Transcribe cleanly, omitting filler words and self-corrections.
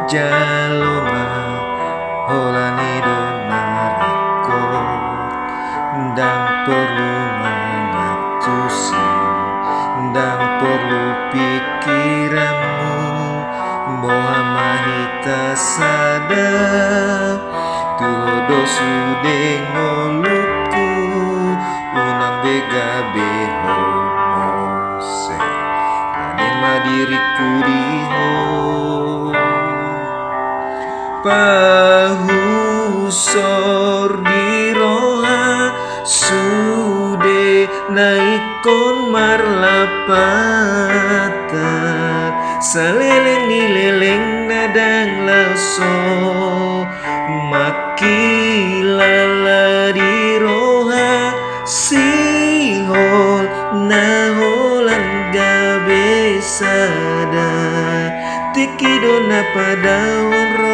jaloma holani donareko ndang perlu mengatusi ndang perlu pikiranmu boha mahita sadar tudo sude ngoluku unang bega behomose anima diriku diho pahusor di roha sude naikon marlapata saleleng ni leleng nadang laso makilala di roha sihol naholan gabe sada tikidona padawan